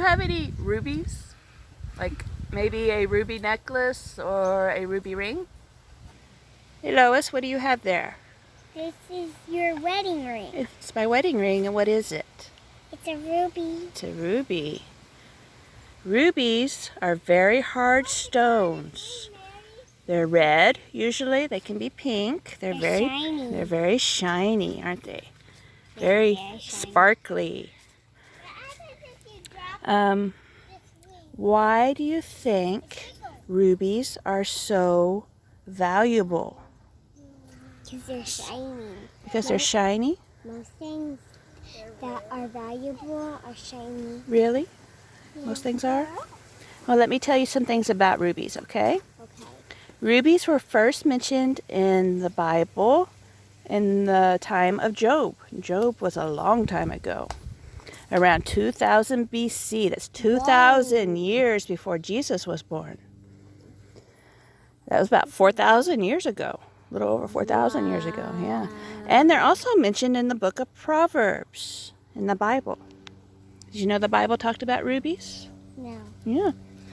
have any rubies? Like maybe a ruby necklace or a ruby ring? Hey Lois, what do you have there? This is your wedding ring. It's my wedding ring, and what is it? It's a ruby. It's a ruby. Rubies are very hard stones. They're red, usually. They can be pink. They're shiny. They're very shiny, aren't they? Very sparkly. Why do you think rubies are so valuable? Because they're shiny. Because they're shiny? Most things that are valuable are shiny. Really? Yeah. Most things are? Well, let me tell you some things about rubies, okay? Okay. Rubies were first mentioned in the Bible in the time of Job. Job was a long time ago. Around 2000 BC. That's 2,000 years before Jesus was born. That was about 4,000 years ago. A little over 4,000 years ago, yeah. And they're also mentioned in the book of Proverbs in the Bible. Did you know the Bible talked about rubies? No. Yeah.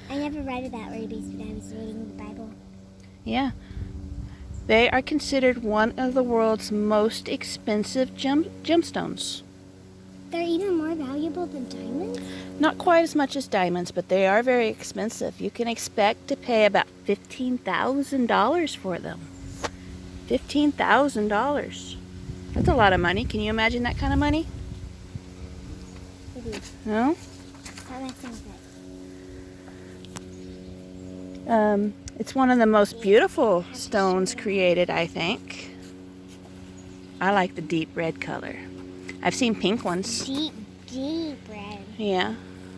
I never read about rubies when I was reading the Bible. Yeah. They are considered one of the world's most expensive gemstones. They're even more valuable than diamonds? Not quite as much as diamonds, but they are very expensive. You can expect to pay about $15,000 for them. $15,000. That's a lot of money. Can you imagine that kind of money? Maybe. No? That sounds good. It's one of the most beautiful stones created, I think. I like the deep red color. I've seen pink ones. Deep red. Yeah.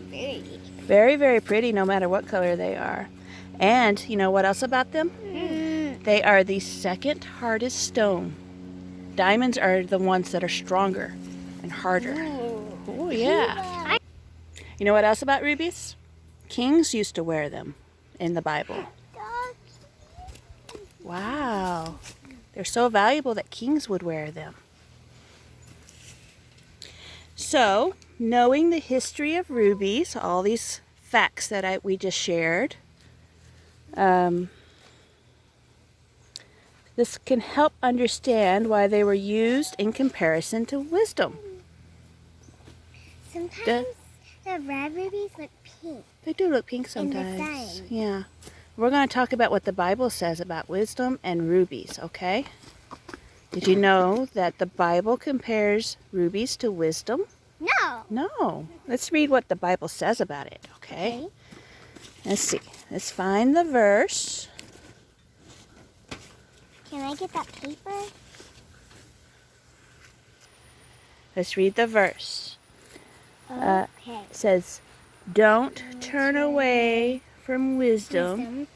Very deep. Very, very pretty no matter what color they are. And you know what else about them? They are the second hardest stone. Diamonds are the ones that are stronger and harder. Oh, yeah. You know what else about rubies? Kings used to wear them in the Bible. Wow. They're so valuable that kings would wear them. So, knowing the history of rubies, all these facts that we just shared, this can help understand why they were used in comparison to wisdom. Sometimes the red rubies look pink. They do look pink sometimes. Yeah. We're going to talk about what the Bible says about wisdom and rubies, okay? Did you know that the Bible compares rubies to wisdom? No. No. Let's read what the Bible says about it, okay? Let's see. Let's find the verse. Can I get that paper? Let's read the verse. Okay. It says, "Don't turn away from wisdom,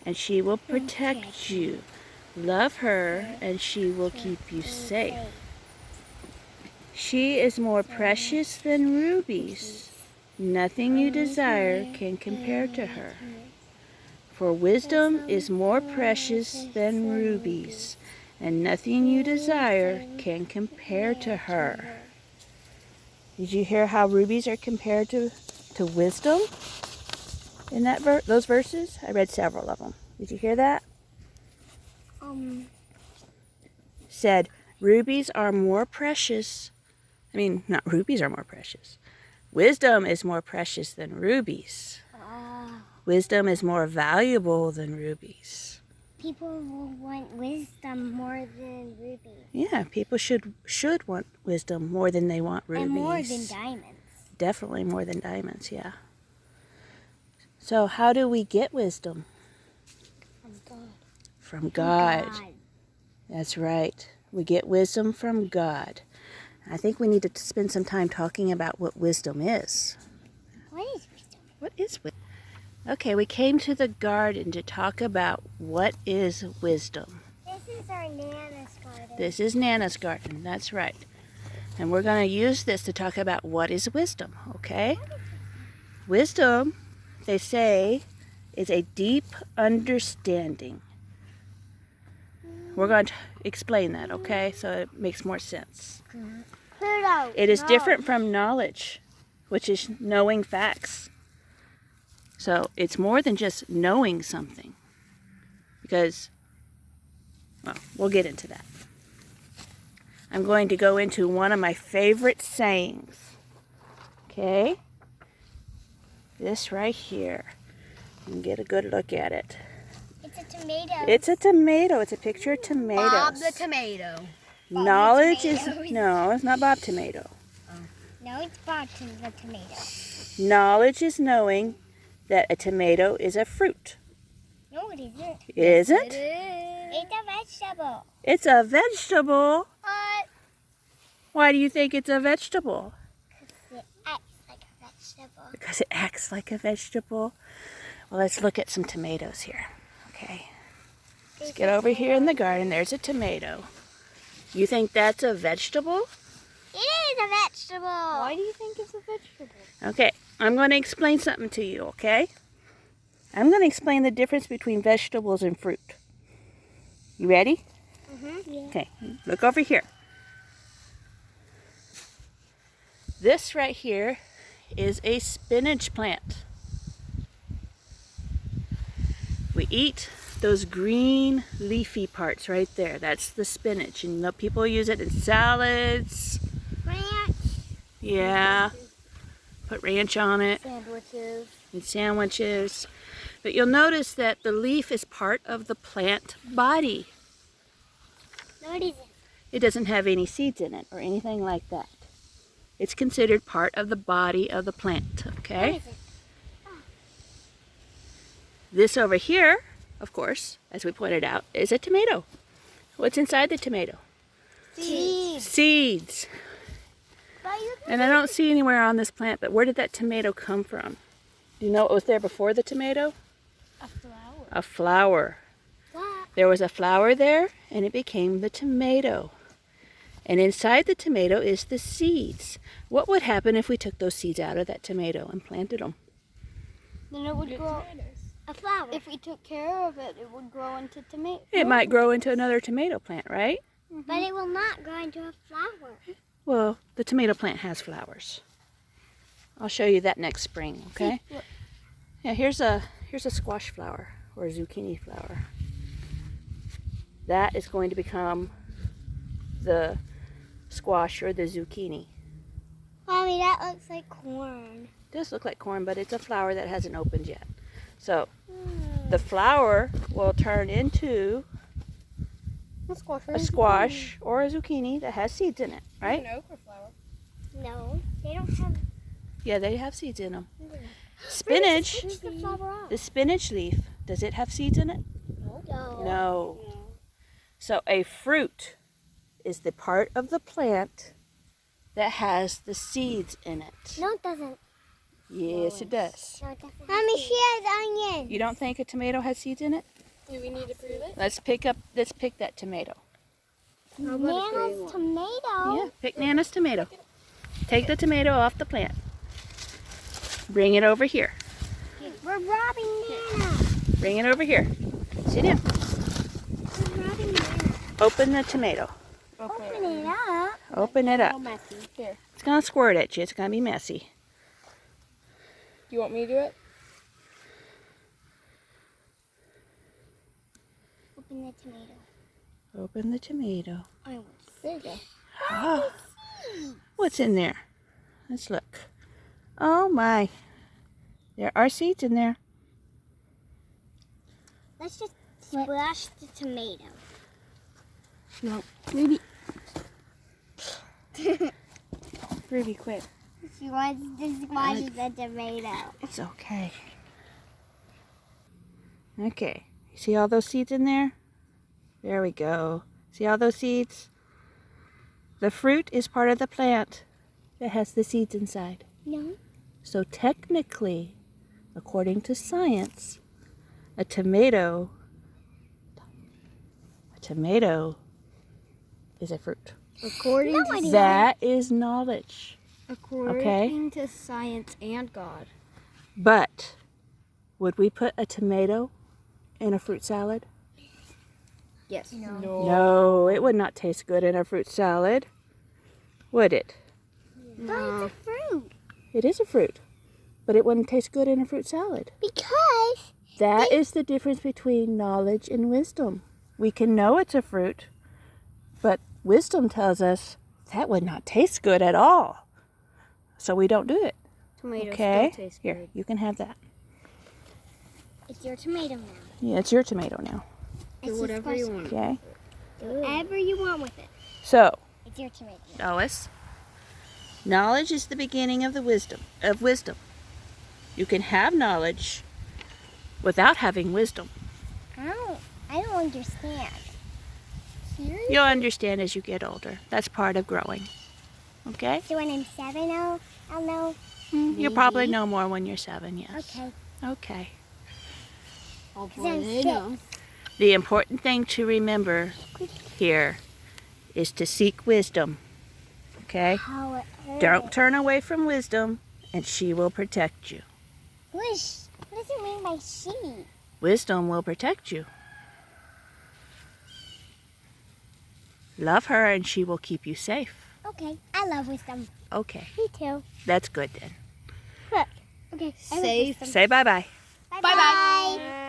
and she will protect you. Love her, and she will keep you safe. She is more precious than rubies. Nothing you desire can compare to her. For wisdom is more precious than rubies, and nothing you desire can compare to her." Did you hear how rubies are compared to wisdom in that those verses? I read several of them. Did you hear that? Said rubies are more precious. I mean, not rubies are more precious. Wisdom is more precious than rubies. Wisdom is more valuable than rubies. People will want wisdom more than rubies. Yeah, people should want wisdom more than they want rubies. And more than diamonds. Definitely more than diamonds, yeah. So how do we get wisdom? From God. From God. That's right. We get wisdom from God. I think we need to spend some time talking about what wisdom is. What is wisdom? What is wisdom? Okay, we came to the garden to talk about what is wisdom. This is our Nana's garden. This is Nana's garden, that's right. And we're going to use this to talk about what is wisdom, okay? Wisdom, they say, is a deep understanding. We're going to explain that, okay? So it makes more sense. It is different from knowledge, which is knowing facts. So it's more than just knowing something. Because, well, we'll get into that. I'm going to go into one of my favorite sayings. Okay? This right here. You can get a good look at it. It's a tomato. It's a tomato. It's a picture of tomatoes. Bob the tomato. Knowledge is... Tomatoes. No, it's not Bob Tomato. No, it's Bob the tomato. Knowledge is knowing that a tomato is a fruit. No, it isn't. Isn't? It is. It's a vegetable. It's a vegetable. What? Why do you think it's a vegetable? It acts like a vegetable. Because it acts like a vegetable. Well, let's look at some tomatoes here. Okay. Let's get over here in the garden. There's a tomato. You think that's a vegetable? It is a vegetable. Why do you think it's a vegetable? Okay. I'm going to explain something to you, okay? I'm going to explain the difference between vegetables and fruit. You ready? Yeah. Okay. Look over here. This right here is a spinach plant. We eat those green leafy parts right there. That's the spinach. And you know, people use it in salads. Ranch. Yeah. Put ranch on it Sandwiches. in sandwiches. But you'll notice that the leaf is part of the plant body. No, it isn't. It doesn't have any seeds in it or anything like that. It's considered part of the body of the plant, No, okay? it isn't. This over here, of course, as we pointed out, is a tomato. What's inside the tomato? Seeds. Seeds. But you can And I don't see anywhere on this plant, but where did that tomato come from? Do you know what was there before the tomato? a flower. A flower. What? There was a flower there, and it became the tomato. And inside the tomato is the seeds. What would happen if we took those seeds out of that tomato and planted them? Then it would grow. A flower. If we took care of it, it would grow into tomato. It might grow into another tomato plant, right? But it will not grow into a flower. Well, the tomato plant has flowers. I'll show you that next spring, okay? look. Yeah, here's a squash flower or a zucchini flower. That is going to become the squash or the zucchini. Mommy, that looks like corn. It does look like corn, but it's a flower that hasn't opened yet. So the flower will turn into a squash or a zucchini that has seeds in it, right? An okra flower. No, they don't have. Yeah, they have seeds in them. Spinach, Where's the flower off? the spinach leaf, does it have seeds in it? No. No. So a fruit is the part of the plant that has the seeds in it. No, it doesn't. Yes, it does. No, it doesn't. Mommy, here's onion. You don't think a tomato has seeds in it? Do we need to prove it? Let's pick that tomato. Nana's tomato. Yeah, pick Nana's tomato. Take the tomato off the plant. Bring it over here. We're robbing Nana. Bring it over here. Sit down. We're robbing Nana. Open the tomato. Open it up. Open it up. messy. Here. It's going to squirt at you. It's going to be messy. You want me to do it? Open the tomato. Open the tomato. I want There you go. Oh, what's in there? Let's look. Oh my. There are seeds in there. Let's just splash the tomato. No. Maybe. Ruby, quit. She wants to splash the tomato. It's okay. Okay. You see all those seeds in there? There we go. See all those seeds? The fruit is part of the plant that has the seeds inside. No. So technically, according to science, a tomato is a fruit. According No, to I didn't. That is knowledge. according to science and God. But would we put a tomato in a fruit salad? Yes. No, it would not taste good in a fruit salad. Would it? But it's a fruit. It is a fruit. but it wouldn't taste good in a fruit salad. Because That is the difference between knowledge and wisdom. We can know it's a fruit, but wisdom tells us that would not taste good at all. So we don't do it. Tomatoes Okay? still taste Here, good. you can have that. it's your tomato now. Yeah, it's your tomato now. Do whatever you want. Okay? Whatever you want with it. So, It's your tomato. Lois, knowledge is the beginning of wisdom. You can have knowledge without having wisdom. I don't understand. Seriously? You'll understand as you get older. That's part of growing. Okay? So when I'm 7, I'll know. You'll probably know more when you're 7, yes. Okay. Okay. Oh, Because I'm 6. The important thing to remember here is to seek wisdom. Okay? How it hurt. Don't turn away from wisdom, and she will protect you. What does it mean by she? Wisdom will protect you. Love her, and she will keep you safe. Okay. I love wisdom. Okay, Me too. that's good then. Okay. I love Safe. wisdom. Say bye-bye. Bye-bye.